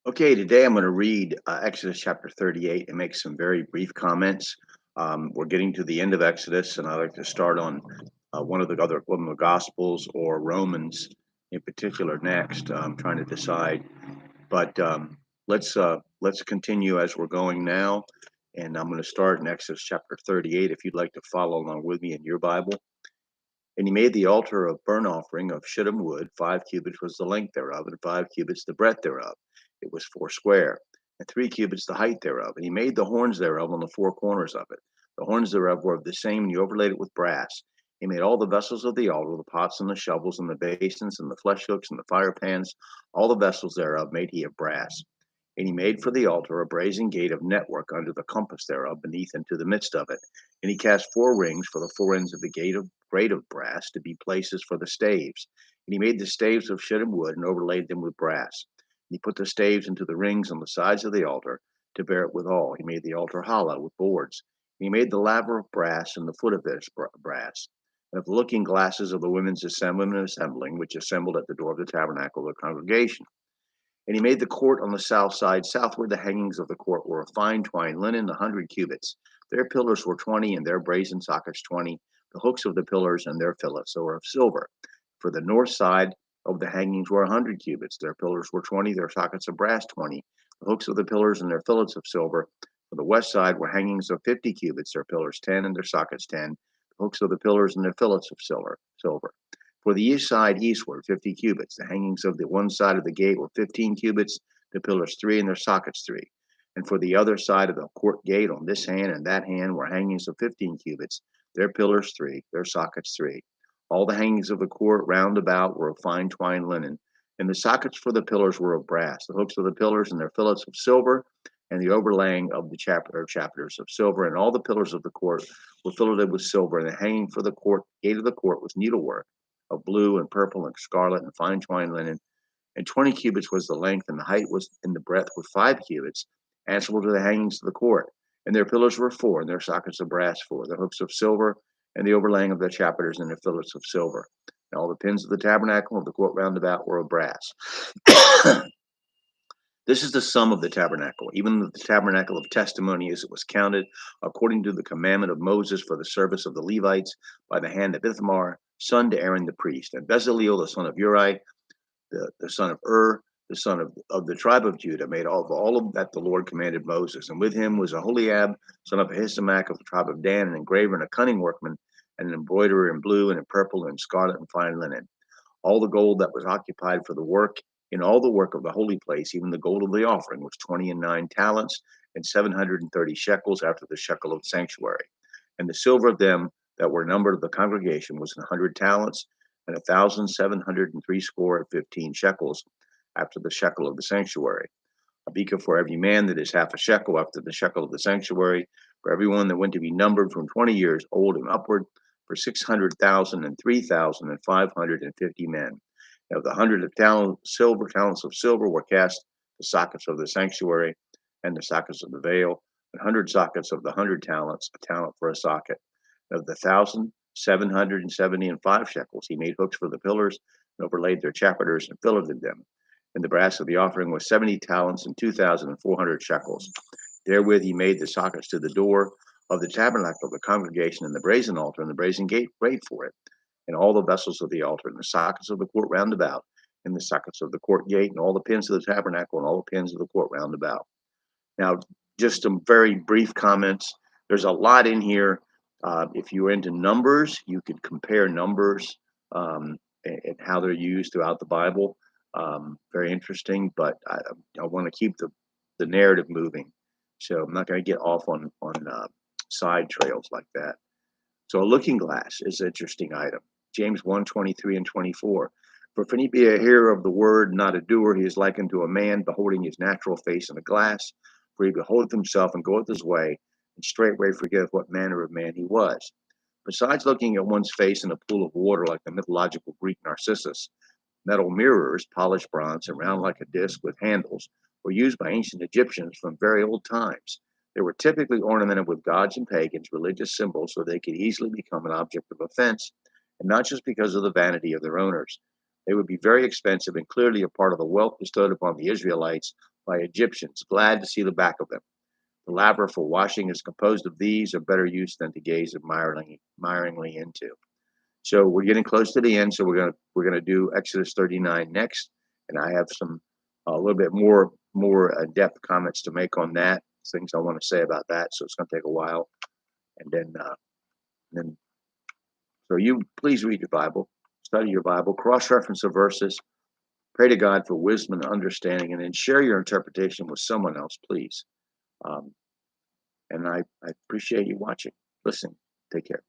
Okay, today I'm going to read Exodus chapter 38 and make some very brief comments. We're getting to the end of Exodus, and I like to start on one of the Gospels or Romans in particular next. I'm trying to decide, but let's continue as we're going now, and I'm going to start in Exodus chapter 38. If you'd like to follow along with me in your Bible. And he made the altar of burnt offering of shittim wood. 5 cubits was the length thereof, and 5 cubits the breadth thereof. It was foursquare, and 3 cubits the height thereof. And he made the horns thereof on the four corners of it. The horns thereof were of the same, and he overlaid it with brass. He made all the vessels of the altar, the pots and the shovels and the basins and the flesh hooks and the fire pans. All the vessels thereof made he of brass. And he made for the altar a brazen gate of network under the compass thereof, beneath into the midst of it. And he cast 4 rings for the 4 ends of the grate of brass, to be places for the staves. And he made the staves of shittim wood, and overlaid them with brass. And he put the staves into the rings on the sides of the altar, to bear it withal. He made the altar hollow with boards. And he made the laver of brass, and the foot of it brass. And of the looking glasses of the women assembling, which assembled at the door of the tabernacle of the congregation. And he made the court on the south side. Southward, the hangings of the court were of fine twined linen, 100 cubits. Their pillars were 20, and their brazen sockets 20. The hooks of the pillars and their fillets were of silver. For the north side of the hangings were 100 cubits. Their pillars were 20, their sockets of brass 20. The hooks of the pillars and their fillets of silver. For the west side were hangings of 50 cubits. Their pillars 10, and their sockets 10. The hooks of the pillars and their fillets of silver. For the east side eastward, 50 cubits. The hangings of the one side of the gate were 15 cubits, the pillars 3, and their sockets 3. And for the other side of the court gate, on this hand and that hand, were hangings of 15 cubits, their pillars 3, their sockets 3. All the hangings of the court round about were of fine twined linen, and the sockets for the pillars were of brass. The hooks of the pillars and their fillets of silver, and the overlaying of the chapters of silver, and all the pillars of the court were filleted with silver, and the hanging for the gate of the court was needlework of blue and purple and scarlet and fine twined linen. And 20 cubits was the length, and the height was in the breadth with 5 cubits, answerable to the hangings of the court. And their pillars were 4, and their sockets of brass 4, their hooks of silver, and the overlaying of the chapters and their fillets of silver. And all the pins of the tabernacle of the court round about were of brass. This is the sum of the tabernacle, even the tabernacle of testimony as it was counted, according to the commandment of Moses for the service of the Levites, by the hand of Ithamar, son to Aaron the priest, and Bezaleel, the son of Uri, the son of the son of the tribe of Judah, made all of that the Lord commanded Moses. And with him was Aholiab, son of Ahisamach of the tribe of Dan, an engraver and a cunning workman, and an embroiderer in blue and in purple and scarlet and fine linen. All the gold that was occupied for the work in all the work of the holy place, even the gold of the offering, was 20 and 9 talents, and 730 shekels after the shekel of the sanctuary. And the silver of them that were numbered of the congregation was 100 talents, and 1,703 15 shekels after the shekel of the sanctuary. A beker for every man, that is half a shekel after the shekel of the sanctuary, for everyone that went to be numbered from 20 years old and upward, for 600,000 and 3,550 men. Now the 100 talents of silver were cast the sockets of the sanctuary and the sockets of the veil, 100 sockets of the 100 talents, a talent for a socket. Of the 1,770 and 5 shekels, he made hooks for the pillars and overlaid their chapiters and filleted them. And the brass of the offering was 70 talents and 2,400 shekels. Therewith he made the sockets to the door of the tabernacle of the congregation, and the brazen altar and the brazen gate prayed for it, and all the vessels of the altar, and the sockets of the court round about, and the sockets of the court gate, and all the pins of the tabernacle, and all the pins of the court round about. Now, just some very brief comments. There's a lot in here. If you're into numbers, you could compare numbers and how they're used throughout the Bible. Very interesting, but I want to keep the narrative moving. So I'm not going to get off on side trails like that. So a looking glass is an interesting item. James 1:23 and 24. For if any be a hearer of the word, not a doer, he is likened to a man beholding his natural face in a glass. For he beholdeth himself and goeth his way, and straightway forgetteth what manner of man he was. Besides looking at one's face in a pool of water like the mythological Greek Narcissus, metal mirrors, polished bronze and round like a disc with handles, were used by ancient Egyptians from very old times. They were typically ornamented with gods and pagans' religious symbols so they could easily become an object of offense, and not just because of the vanity of their owners. They would be very expensive and clearly a part of the wealth bestowed upon the Israelites by Egyptians, glad to see the back of them. The laver for washing is composed of these, a better use than to gaze admiringly into. So we're getting close to the end. So we're gonna do Exodus 39 next, and I have some a little bit more depth comments to make on that. Things I want to say about that. So it's gonna take a while, and then so you please read your Bible, study your Bible, cross-reference the verses, pray to God for wisdom and understanding, and then share your interpretation with someone else, please. Um, and I appreciate you watching. Listen, take care.